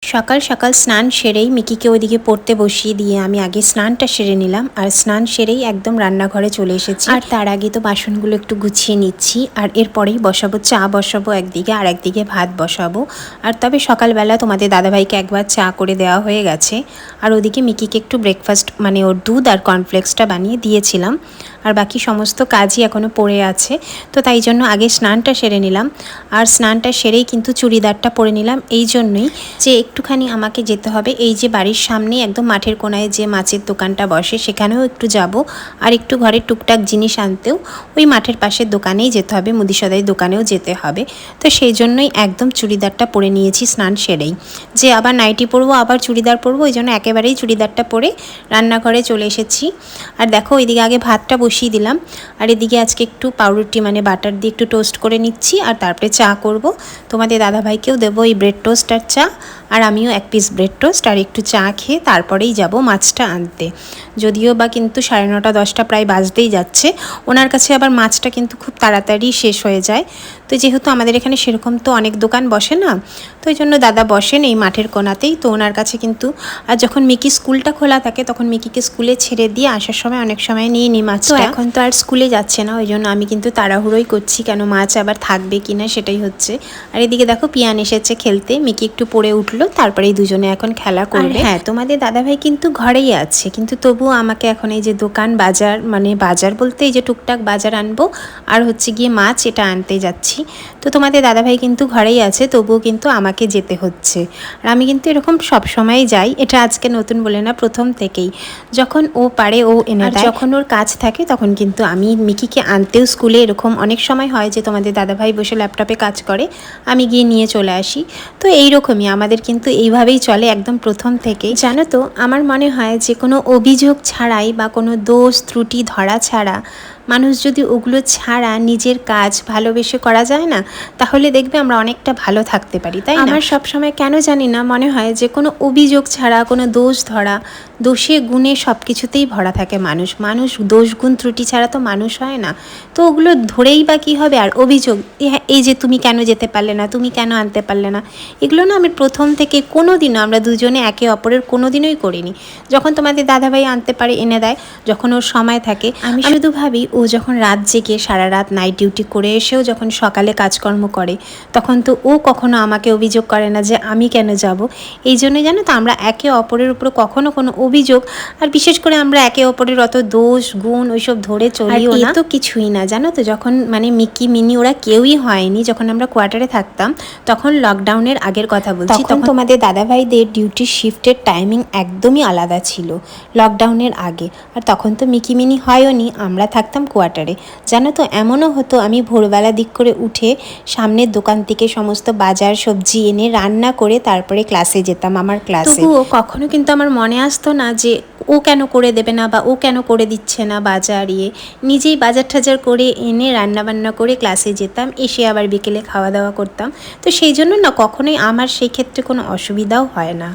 সকাল সকাল স্নান সেরেই মিকিকে ওইদিকে পড়তে বসিয়ে দিয়ে আমি আগে স্নানটা সেরে নিলাম। আর স্নান সেরেই একদম রান্নাঘরে চলে এসেছি। আর তার আগে তো বাসনগুলো একটু গুছিয়ে নিচ্ছি। আর এরপরেই বসাবো চা, বসাবো একদিকে, আর একদিকে ভাত বসাবো। আর তবে সকালবেলা তোমাদের দাদাভাইকে একবার চা করে দেওয়া হয়ে গেছে। আর ওদিকে মিকিকে একটু ব্রেকফাস্ট মানে ওর দুধ আর কর্নফ্লেক্সটা বানিয়ে দিয়েছিলাম। আর বাকি সমস্ত কাজই এখনও পড়ে আছে, তো তাই জন্য আগে স্নানটা সেরে নিলাম। আর স্নানটা সেরেই কিন্তু চুড়িদারটা পরে নিলাম এই জন্যই যে একটুখানি আমাকে যেতে হবে এই যে বাড়ির সামনে একদম মাঠের কোনায় যে মাছের দোকানটা বসে সেখানেও একটু যাব। আর একটু ঘরের টুকটাক জিনিস আনতেও ওই মাঠের পাশের দোকানেই যেতে হবে, মুদি সদাই দোকানেও যেতে হবে। তো সেই জন্যই একদম চুড়িদারটা পরে নিয়েছি স্নান সেরেই, যে আবার নাইটি পরবো আবার চুড়িদার পরবো, ওই জন্য একেবারেই চুড়িদারটা পরে রান্নাঘরে চলে এসেছি। আর দেখো ওইদিকে আগে ভাতটা বসিয়ে দিলাম, আর এদিকে আজকে একটু পাউরুটি মানে বাটার দিয়ে একটু টোস্ট করে নিচ্ছি। আর তারপরে চা করব, তোমাদের দাদাভাইকেও দেবো এই ব্রেড টোস্ট আর চা, আর আমিও এক পিস ব্রেড টোস্ট আর একটু চা খেয়ে তারপরেই যাব মাছটা আনতে। যদিও বা কিন্তু 9:30 10টা প্রায় বাজতেই যাচ্ছে, ওনার কাছে আবার মাছটা কিন্তু খুব তাড়াতাড়ি শেষ হয়ে যায়। তো যেহেতু আমাদের এখানে সেরকম তো অনেক দোকান বসে না, তো ওই জন্য দাদা বসেন এই মাঠের কোনাতেই, তো ওনার কাছে কিন্তু আর যখন মিকি স্কুলটা খোলা থাকে তখন মিকিকে স্কুলে ছেড়ে দিয়ে আসার সময় অনেক সময় নিয়ে নিই মাছটা। এখন তো আর স্কুলে যাচ্ছে না, ওই জন্য আমি কিন্তু তাড়াহুড়োই করছি, কেন মাছ আবার থাকবে কিনা সেটাই হচ্ছে। আর এদিকে দেখো পিয়ান এসেছে খেলতে, মিকি একটু পড়ে উঠলো, তারপরে এই দুজনে এখন খেলা করবে। হ্যাঁ, তোমাদের দাদাভাই কিন্তু ঘরেই আছে, কিন্তু তবুও আমাকে এখন এই যে দোকান বাজার মানে বাজার বলতে এই যে টুকটাক বাজার আনবো আর হচ্ছে গিয়ে মাছ এটা আনতে যাচ্ছি। তো তোমাদের দাদাভাই কিন্তু ঘরেই আছে, তবুও কিন্তু আমাকে যেতে হচ্ছে। আর আমি কিন্তু এরকম সব সময় যাই, এটা আজকে নতুন বলে না, প্রথম থেকেই যখন ও পারে ও এনে দেয়, যখন ওর কাজ থাকে তখন কিন্তু আমি মিকিকে আনতেও স্কুলে এরকম অনেক সময় হয় যে তোমাদের দাদাভাই বসে ল্যাপটপে কাজ করে, আমি গিয়ে নিয়ে চলে আসি। তো এইরকমই আমাদের কিন্তু এইভাবেই চলে একদম প্রথম থেকেই। জানো তো আমার মনে হয় যে কোনো অভিযোগ ছাড়াই বা কোনো দোষ ত্রুটি ধরা ছাড়া মানুষ যদি ওগুলো ছাড়া নিজের কাজ ভালোবেসে করা যায় না, তাহলে দেখবে আমরা অনেকটা ভালো থাকতে পারি, তাই না? আমার সবসময় কেন জানি না মনে হয় যে কোনো অভিযোগ ছাড়া কোনো দোষ ধরা, দোষে গুণে সব কিছুতেই ভরা থাকে মানুষ দোষ গুণ ত্রুটি ছাড়া তো মানুষ হয় না। তো ওগুলো ধরেই বা কী হবে, আর অভিযোগ এই যে তুমি কেন যেতে পারলে না, তুমি কেন আনতে পারলে না, এগুলো না আমি প্রথম থেকে কোনো দিনও আমরা দুজনে একে অপরের কোনো দিনই করিনি। যখন তোমাদের দাদাভাই আনতে পারে এনে দেয়, যখন ওর সময় থাকে, আমি শুধু ভাবি ও যখন রাত জেগে সারা রাত নাইট ডিউটি করে এসেও যখন সকালে কাজকর্ম করে, তখন তো ও কখনো আমাকে অভিযোগ করে না যে আমি কেন যাব। এই জন্যই জানো তো আমরা একে অপরের উপর কখনো কোনো অভিযোগ, আর বিশেষ করে আমরা একে অপরের অত দোষ গুণ ওইসব ধরে চলিও না। তো কিছুই না জানো তো, যখন মানে মিকি মিনি ওরা কেউই হয়নি, যখন আমরা কোয়ার্টারে থাকতাম তখন লকডাউনের আগের কথা বলছি, তখন তোমাদের দাদাভাইদের ডিউটির শিফটের টাইমিং একদমই আলাদা ছিল লকডাউনের আগে। আর তখন তো মিকি মিনি হয়ওনি, আমরা থাকতাম কোয়ার্টারে। জানো তো এমনও হতো আমি ভোরবেলা দিক করে উঠে সামনের দোকান থেকে সমস্ত বাজার সবজি এনে রান্না করে তারপরে ক্লাসে যেতাম, আমার ক্লাসে। তবুও কখনো কিন্তু আমার মনে আসতো না যে ও কেন করে দেবে না বা ও কেন করে দিচ্ছে না বাজার, নিজেই বাজার টাজার করে এনে রান্নাবান্না করে ক্লাসে যেতাম, এসে আবার বিকেলে খাওয়া দাওয়া করতাম। তো সেই জন্য না কখনোই আমার সেই ক্ষেত্রে কোনো অসুবিধাও হয় না।